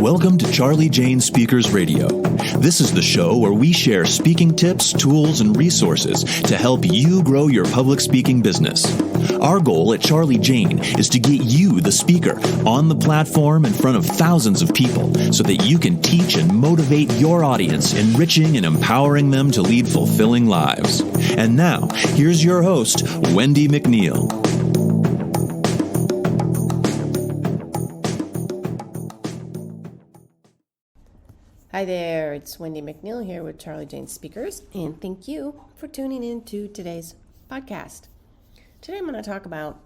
Welcome to Charlie Jane Speakers Radio. This is the show where we share speaking tips, tools, and resources to help you grow your public speaking business. Our goal at Charlie Jane is to get you, the speaker, on the platform in front of thousands of people so that you can teach and motivate your audience, enriching and empowering them to lead fulfilling lives. And now, here's your host, Wendi McNeil. Hi there, it's Wendi McNeil here with Charlie Jane Speakers, and thank you for tuning in to today's podcast. Today I'm going to talk about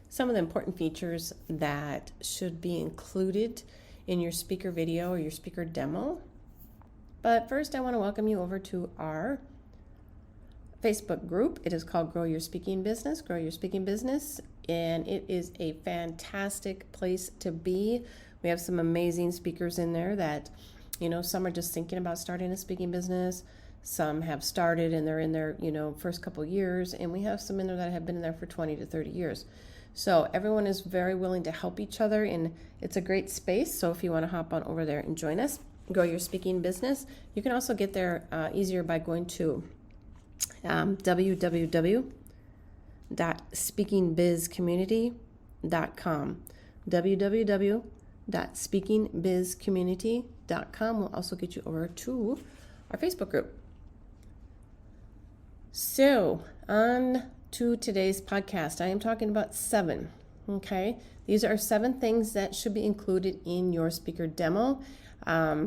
some of the important features that should be included in your speaker video or your speaker demo. But first I want to welcome you over to our Facebook group. It is called Grow Your Speaking Business, and it is a fantastic place to be. We have some amazing speakers in there that some are just thinking about starting a speaking business. Some have started and they're in their, first couple years. And we have some in there that have been in there for 20 to 30 years. So everyone is very willing to help each other, and it's a great space. So if you want to hop on over there and join us, Grow Your Speaking Business. You can also get there easier by going to www.speakingbizcommunity.com. www.speakingbizcommunity.com will also get you over to our Facebook group. So, on to today's podcast. I am talking about 7. Okay, these are 7 things that should be included in your speaker demo. I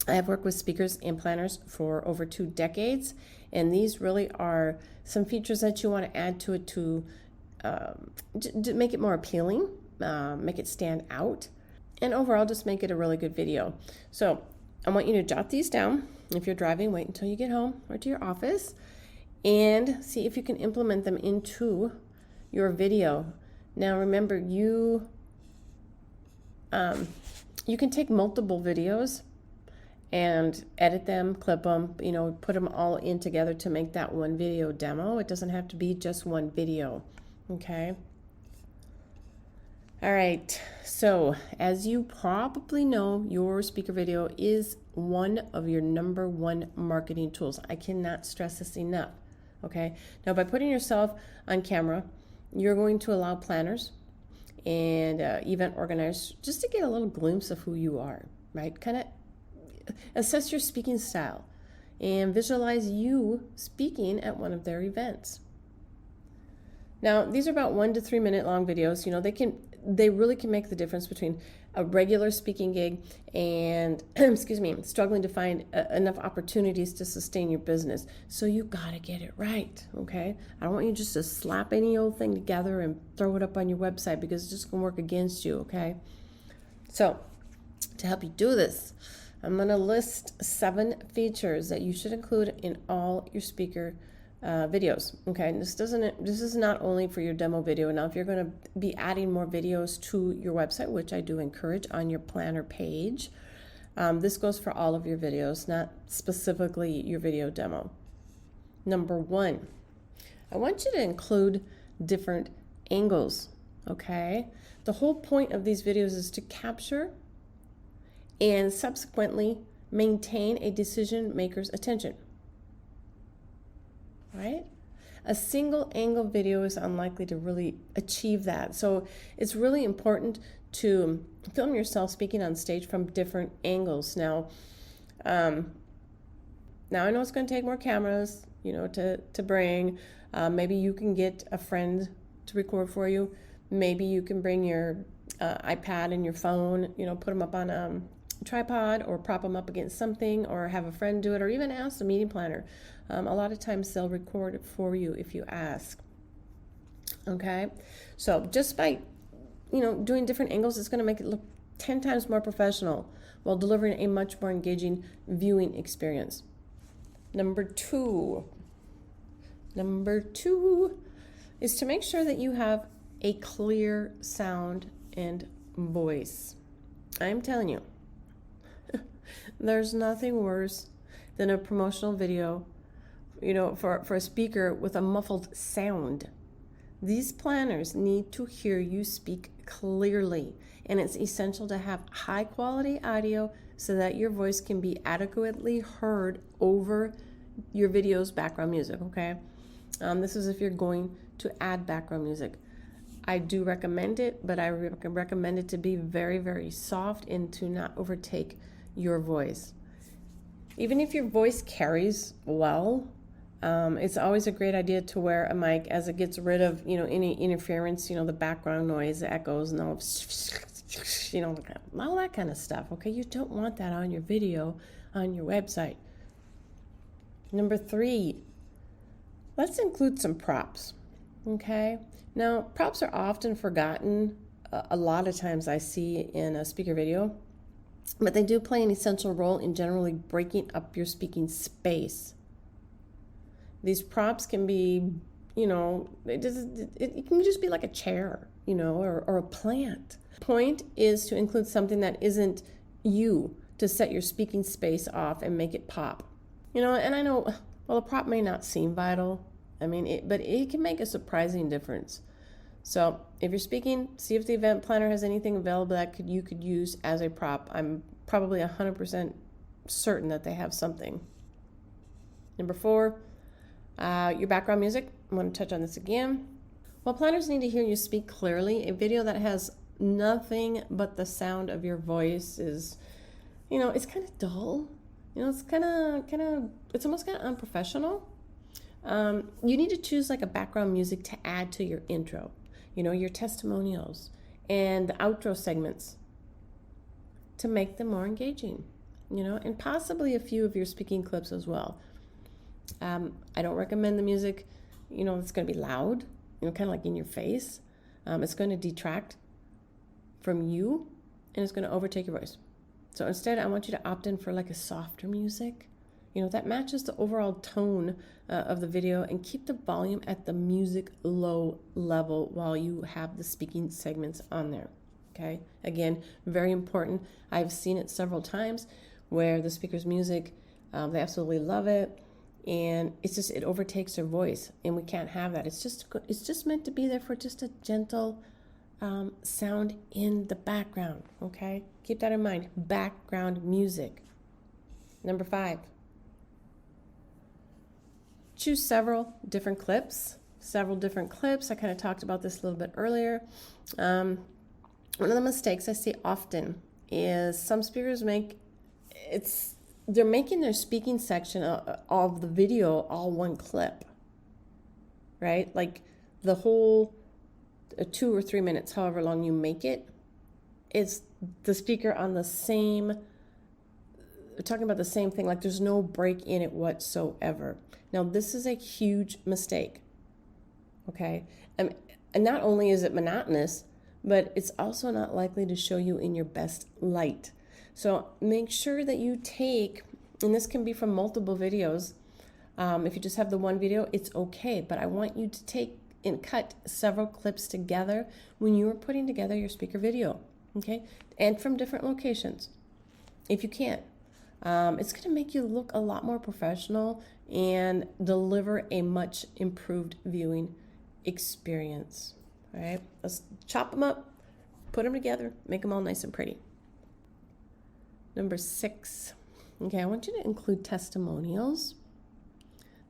have worked with speakers and planners for over 2 decades, and these really are some features that you want to add to it to make it more appealing, make it stand out, and overall just make it a really good video. So I want you to jot these down. If you're driving, wait until you get home or to your office and see if you can implement them into your video. Now remember, you can take multiple videos and edit them, clip them, put them all in together to make that one video demo. It doesn't have to be just one video, okay? All right, so as you probably know, your speaker video is one of your number 1 marketing tools. I cannot stress this enough, okay? Now, by putting yourself on camera, you're going to allow planners and event organizers just to get a little glimpse of who you are, right? Kind of assess your speaking style and visualize you speaking at one of their events. Now, these are about 1 to 3 minute long videos. They really can make the difference between a regular speaking gig and, struggling to find enough opportunities to sustain your business. So you gotta get it right, okay? I don't want you just to slap any old thing together and throw it up on your website, because it's just gonna work against you, okay? So, to help you do this, I'm gonna list 7 features that you should include in all your speaker videos. Okay, this is not only for your demo video. Now, if you're going to be adding more videos to your website, which I do encourage on your planner page, this goes for all of your videos, not specifically your video demo. Number 1, I want you to include different angles. Okay, the whole point of these videos is to capture and subsequently maintain a decision maker's attention. Right? A single angle video is unlikely to really achieve that. So it's really important to film yourself speaking on stage from different angles. Now I know it's going to take more cameras, to bring. Maybe you can get a friend to record for you. Maybe you can bring your iPad and your phone, put them up on a tripod or prop them up against something, or have a friend do it, or even ask the meeting planner. A lot of times they'll record it for you if you ask. Okay, so just by doing different angles, it's going to make it look 10 times more professional while delivering a much more engaging viewing experience. Number two is to make sure that you have a clear sound and voice. I'm telling you, there's nothing worse than a promotional video, for a speaker with a muffled sound. These planners need to hear you speak clearly. And it's essential to have high quality audio so that your voice can be adequately heard over your video's background music, okay? This is if you're going to add background music. I do recommend it, but I recommend it to be very, very soft and to not overtake your voice. Even if your voice carries well, it's always a great idea to wear a mic, as it gets rid of, any interference, the background noise, the echoes, and all, all that kind of stuff. Okay, you don't want that on your video, on your website. Number 3, let's include some props. Okay, now props are often forgotten. A lot of times I see in a speaker video, but they do play an essential role in generally breaking up your speaking space. These props can be, it can just be like a chair, or a plant. Point is to include something that isn't you to set your speaking space off and make it pop. And I know, a prop may not seem vital. But it can make a surprising difference. So if you're speaking, see if the event planner has anything available that you could use as a prop. I'm probably 100% certain that they have something. Number 4, your background music. I'm going to touch on this again. While planners need to hear you speak clearly, a video that has nothing but the sound of your voice is, it's kind of dull. It's it's almost kind of unprofessional. You need to choose like a background music to add to your intro, your testimonials and the outro segments to make them more engaging, and possibly a few of your speaking clips as well. I don't recommend the music, it's going to be loud, kind of like in your face. It's going to detract from you and it's going to overtake your voice. So instead, I want you to opt in for like a softer music, that matches the overall tone of the video, and keep the volume at the music low level while you have the speaking segments on there. Okay, again, very important. I've seen it several times where the speaker's music, they absolutely love it, and it overtakes their voice, and we can't have that. It's just meant to be there for just a gentle sound in the background. Okay, keep that in mind. Background music. Number 5. Choose several different clips. I kind of talked about this a little bit earlier. One of the mistakes I see often is some speakers they're making their speaking section of the video all one clip, right? Like the whole 2 or 3 minutes, however long you make it, is the speaker on the same, talking about the same thing, like there's no break in it whatsoever. Now, this is a huge mistake, okay? And not only is it monotonous, but it's also not likely to show you in your best light. So make sure that you take, and this can be from multiple videos. If you just have the one video, it's okay, but I want you to take and cut several clips together when you are putting together your speaker video, okay? And from different locations, if you can. It's going to make you look a lot more professional and deliver a much improved viewing experience. All right, let's chop them up, put them together, make them all nice and pretty. Number 6. Okay, I want you to include testimonials.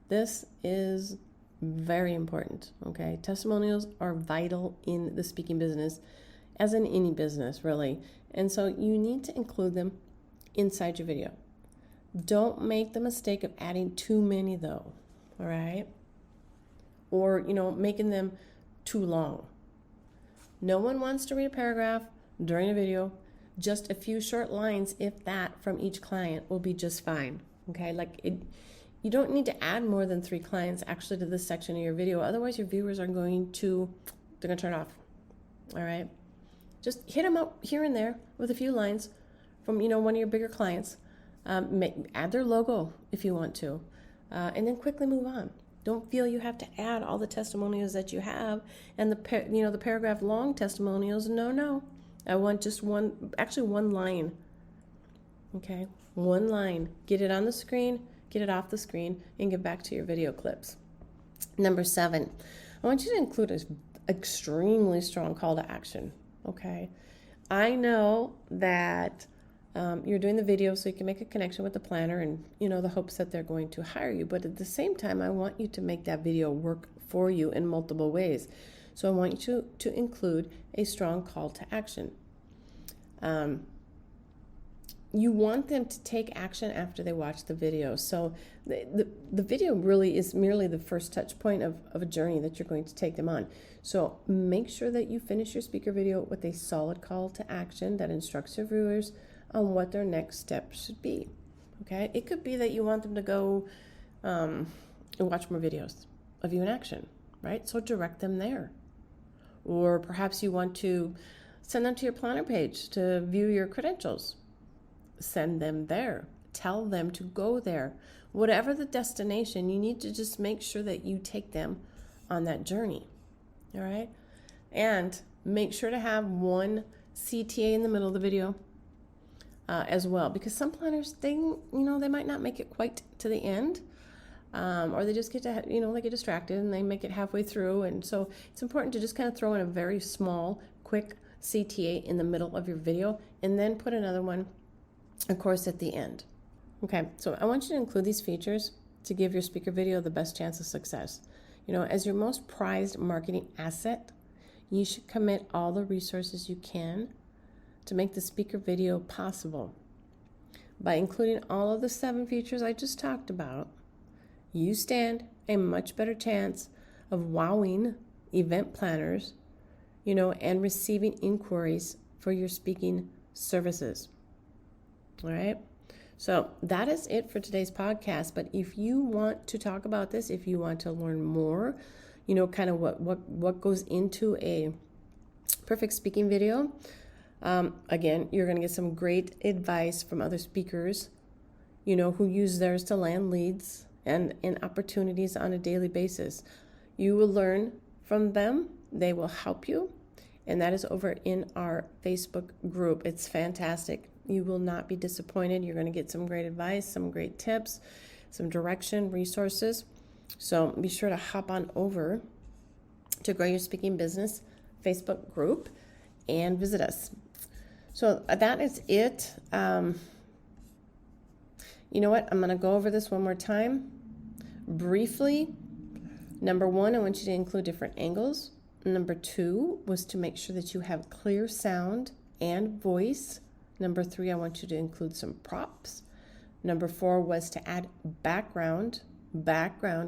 This is very important. Okay, testimonials are vital in the speaking business, as in any business, really. And so you need to include them inside your video. Don't make the mistake of adding too many though, all right? Or, making them too long. No one wants to read a paragraph during a video. Just a few short lines, if that, from each client will be just fine, okay? You don't need to add more than 3 clients actually to this section of your video. Otherwise, your viewers are going to turn off, all right? Just hit them up here and there with a few lines from, one of your bigger clients. Add their logo if you want to, and then quickly move on. Don't feel you have to add all the testimonials that you have and the paragraph long testimonials. No. I want just one line. Okay, one line. Get it on the screen, get it off the screen, and get back to your video clips. Number 7, I want you to include an extremely strong call to action. okay? I know that you're doing the video so you can make a connection with the planner and, the hopes that they're going to hire you. But at the same time, I want you to make that video work for you in multiple ways. So I want you to include a strong call to action. You want them to take action after they watch the video. So the video really is merely the first touch point of a journey that you're going to take them on. So make sure that you finish your speaker video with a solid call to action that instructs your viewers on what their next step should be. Okay? It could be that you want them to go and watch more videos of you in action, right? So direct them there. Or perhaps you want to send them to your planner page to view your credentials. Send them there. Tell them to go there. Whatever the destination, you need to just make sure that you take them on that journey. All right? And make sure to have one CTA in the middle of the video as well, because some planners, they might not make it quite to the end, or they just get to, they get distracted and they make it halfway through. And so it's important to just kind of throw in a very small, quick CTA in the middle of your video and then put another one, of course, at the end. Okay, so I want you to include these features to give your speaker video the best chance of success. As your most prized marketing asset, you should commit all the resources you can to make the speaker video possible. By including all of the 7 features I just talked about, you stand a much better chance of wowing event planners, and receiving inquiries for your speaking services. All right. So that is it for today's podcast. But if you want to talk about this, if you want to learn more, kind of what goes into a perfect speaking video, again, you're going to get some great advice from other speakers, who use theirs to land leads and opportunities on a daily basis. You will learn from them. They will help you. And that is over in our Facebook group. It's fantastic. You will not be disappointed. You're going to get some great advice, some great tips, some direction, resources. So be sure to hop on over to Grow Your Speaking Business Facebook group and visit us. So that is it. You know what? I'm going to go over this one more time briefly. Number 1, I want you to include different angles. Number 2 was to make sure that you have clear sound and voice. Number 3, I want you to include some props. Number 4 was to add background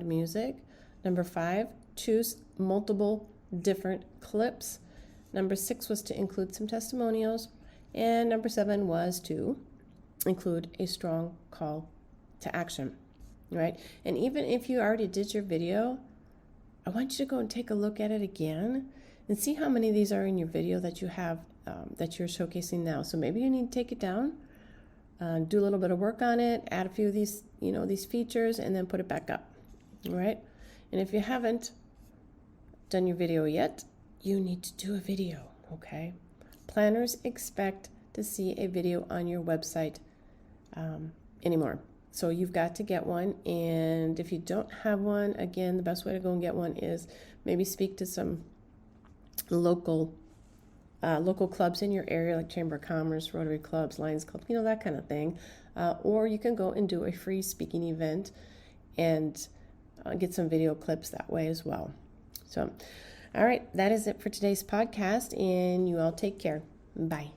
music. Number 5, choose multiple different clips. Number 6 was to include some testimonials. And number 7 was to include a strong call to action, right? And even if you already did your video, I want you to go and take a look at it again and see how many of these are in your video that you have that you're showcasing now. So maybe you need to take it down, do a little bit of work on it, add a few of these, these features, and then put it back up, all right? And if you haven't done your video yet, you need to do a video, okay? Planners expect to see a video on your website anymore. So you've got to get one, and if you don't have one, again, the best way to go and get one is maybe speak to some local clubs in your area, like Chamber of Commerce, Rotary Clubs, Lions Club, that kind of thing. Or you can go and do a free speaking event and get some video clips that way as well. So, all right, that is it for today's podcast, and you all take care. Bye.